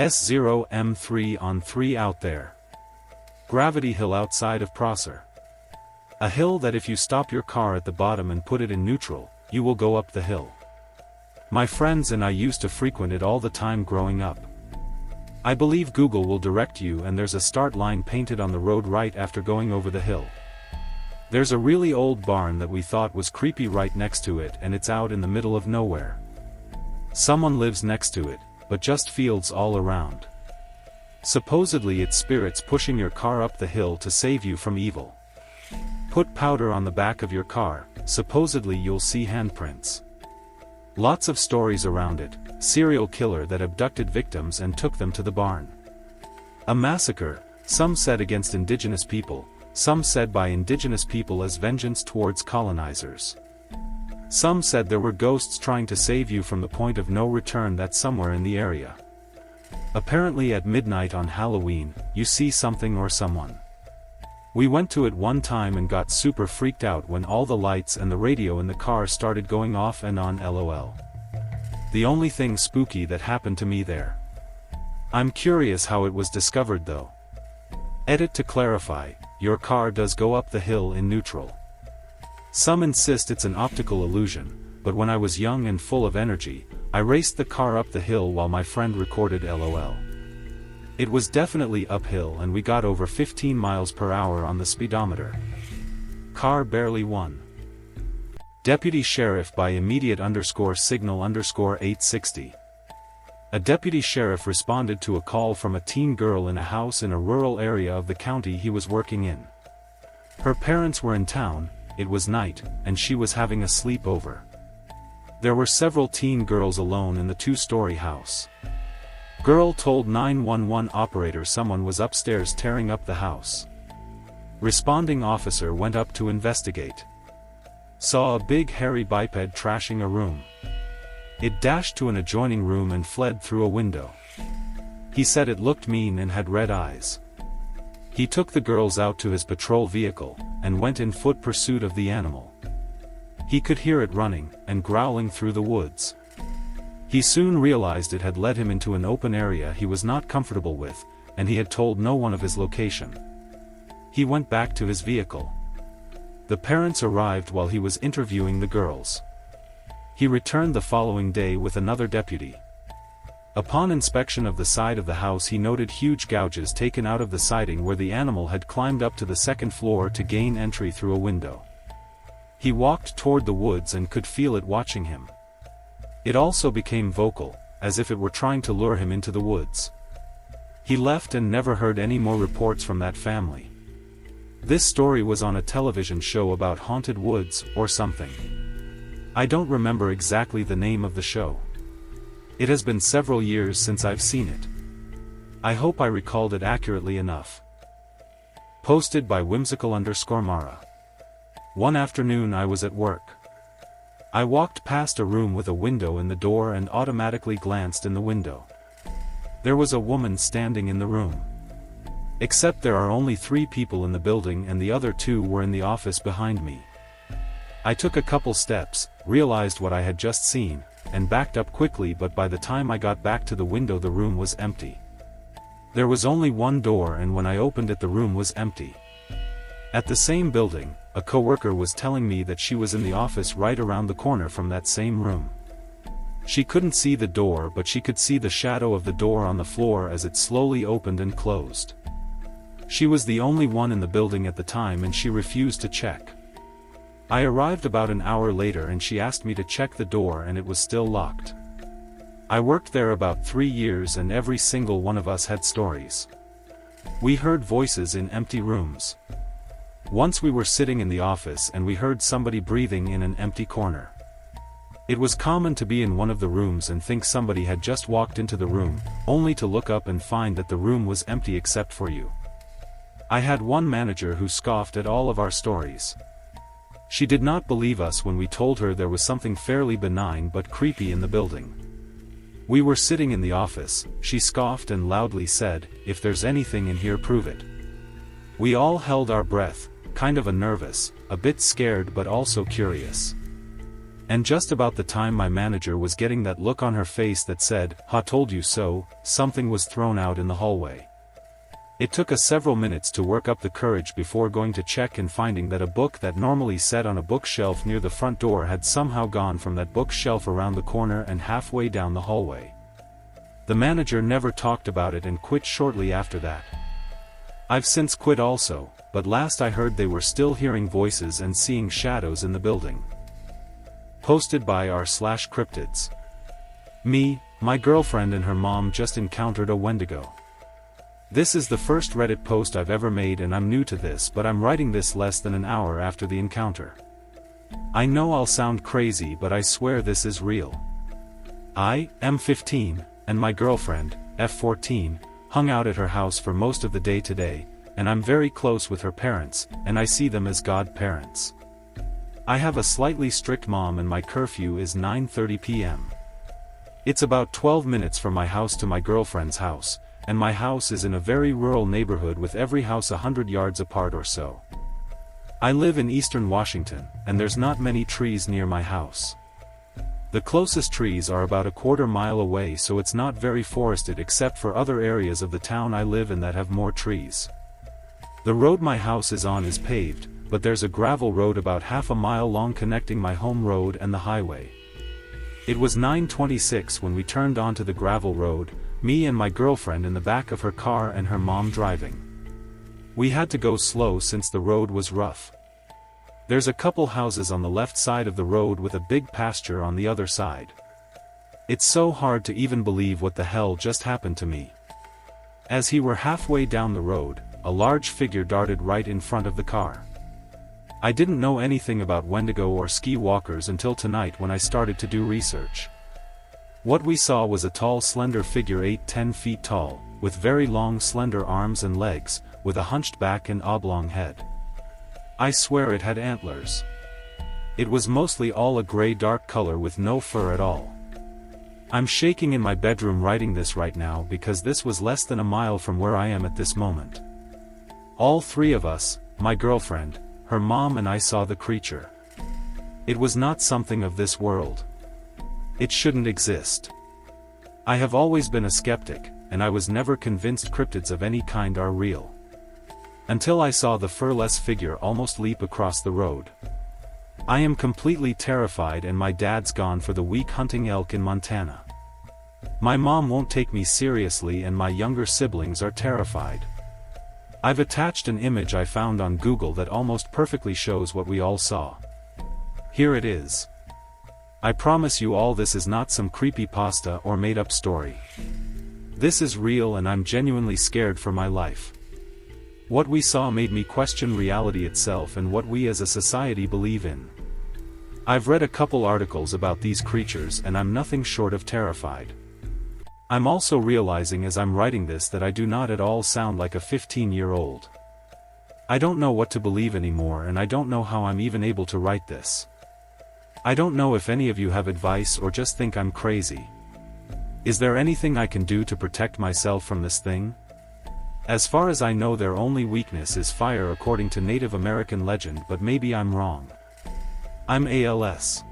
S0M3 on 3 out there. Gravity Hill outside of Prosser. A hill that if you stop your car at the bottom and put it in neutral, you will go up the hill. My friends and I used to frequent it all the time growing up. I believe Google will direct you, and there's a start line painted on the road right after going over the hill. There's a really old barn that we thought was creepy right next to it, and it's out in the middle of nowhere. Someone lives next to it, but just fields all around. Supposedly it's spirits pushing your car up the hill to save you from evil. Put powder on the back of your car, supposedly you'll see handprints. Lots of stories around it, serial killer that abducted victims and took them to the barn. A massacre, some said against indigenous people, some said by indigenous people as vengeance towards colonizers. Some said there were ghosts trying to save you from the point of no return that's somewhere in the area. Apparently at midnight on Halloween, you see something or someone. We went to it one time and got super freaked out when all the lights and the radio in the car started going off and on, lol. The only thing spooky that happened to me there. I'm curious how it was discovered though. Edit to clarify, your car does go up the hill in neutral. Some insist it's an optical illusion, but when I was young and full of energy, I raced the car up the hill while my friend recorded lol. It was definitely uphill and we got over 15 miles per hour on the speedometer. Car barely won. Deputy Sheriff by immediate _signal _860. A deputy sheriff responded to a call from a teen girl in a house in a rural area of the county he was working in. Her parents were in town, it was night, and she was having a sleepover. There were several teen girls alone in the 2-story house. Girl told 911 operator someone was upstairs tearing up the house. Responding officer went up to investigate. Saw a big hairy biped trashing a room. It dashed to an adjoining room and fled through a window. He said it looked mean and had red eyes. He took the girls out to his patrol vehicle, and went in foot pursuit of the animal. He could hear it running, and growling through the woods. He soon realized it had led him into an open area he was not comfortable with, and he had told no one of his location. He went back to his vehicle. The parents arrived while he was interviewing the girls. He returned the following day with another deputy. Upon inspection of the side of the house, he noted huge gouges taken out of the siding where the animal had climbed up to the second floor to gain entry through a window. He walked toward the woods and could feel it watching him. It also became vocal, as if it were trying to lure him into the woods. He left and never heard any more reports from that family. This story was on a television show about haunted woods, or something. I don't remember exactly the name of the show. It has been several years since I've seen it. I hope I recalled it accurately enough. Posted by whimsical_Mara. One afternoon I was at work. I walked past a room with a window in the door and automatically glanced in the window. There was a woman standing in the room. Except there are only 3 people in the building and the other 2 were in the office behind me. I took a couple steps, realized what I had just seen, and backed up quickly, but by the time I got back to the window the room was empty. There was only one door, and when I opened it the room was empty. At the same building, a coworker was telling me that she was in the office right around the corner from that same room. She couldn't see the door, but she could see the shadow of the door on the floor as it slowly opened and closed. She was the only one in the building at the time and she refused to check. I arrived about an hour later and she asked me to check the door and it was still locked. I worked there about 3 years and every single one of us had stories. We heard voices in empty rooms. Once we were sitting in the office and we heard somebody breathing in an empty corner. It was common to be in one of the rooms and think somebody had just walked into the room, only to look up and find that the room was empty except for you. I had one manager who scoffed at all of our stories. She did not believe us when we told her there was something fairly benign but creepy in the building. We were sitting in the office, she scoffed and loudly said, "If there's anything in here, prove it." We all held our breath, kind of nervous, a bit scared but also curious. And just about the time my manager was getting that look on her face that said, "Ha, told you so," something was thrown out in the hallway. It took us several minutes to work up the courage before going to check and finding that a book that normally sat on a bookshelf near the front door had somehow gone from that bookshelf around the corner and halfway down the hallway. The manager never talked about it and quit shortly after that. I've since quit also, but last I heard they were still hearing voices and seeing shadows in the building. Posted by r/cryptids. Me, my girlfriend and her mom just encountered a Wendigo. This is the first Reddit post I've ever made and I'm new to this, but I'm writing this less than an hour after the encounter. I know I'll sound crazy, but I swear this is real. I, M15, and my girlfriend, F14, hung out at her house for most of the day today, and I'm very close with her parents, and I see them as godparents. I have a slightly strict mom and my curfew is 9:30 p.m. It's about 12 minutes from my house to my girlfriend's house, and my house is in a very rural neighborhood with every house 100 yards apart or so. I live in eastern Washington, and there's not many trees near my house. The closest trees are about a quarter mile away, so it's not very forested except for other areas of the town I live in that have more trees. The road my house is on is paved, but there's a gravel road about half a mile long connecting my home road and the highway. It was 9:26 when we turned onto the gravel road, me and my girlfriend in the back of her car and her mom driving. We had to go slow since the road was rough. There's a couple houses on the left side of the road with a big pasture on the other side. It's so hard to even believe what the hell just happened to me. As we were halfway down the road, a large figure darted right in front of the car. I didn't know anything about Wendigo or ski walkers until tonight when I started to do research. What we saw was a tall slender figure 8-10 feet tall, with very long slender arms and legs, with a hunched back and oblong head. I swear it had antlers. It was mostly all a gray dark color with no fur at all. I'm shaking in my bedroom writing this right now because this was less than a mile from where I am at this moment. All three of us, my girlfriend, her mom and I saw the creature. It was not something of this world. It shouldn't exist. I have always been a skeptic, and I was never convinced cryptids of any kind are real. Until I saw the furless figure almost leap across the road. I am completely terrified and my dad's gone for the week hunting elk in Montana. My mom won't take me seriously and my younger siblings are terrified. I've attached an image I found on Google that almost perfectly shows what we all saw. Here it is. I promise you all this is not some creepypasta or made-up story. This is real and I'm genuinely scared for my life. What we saw made me question reality itself and what we as a society believe in. I've read a couple articles about these creatures and I'm nothing short of terrified. I'm also realizing as I'm writing this that I do not at all sound like a 15-year-old. I don't know what to believe anymore and I don't know how I'm even able to write this. I don't know if any of you have advice or just think I'm crazy. Is there anything I can do to protect myself from this thing? As far as I know their only weakness is fire according to Native American legend, but maybe I'm wrong. I'm ALS.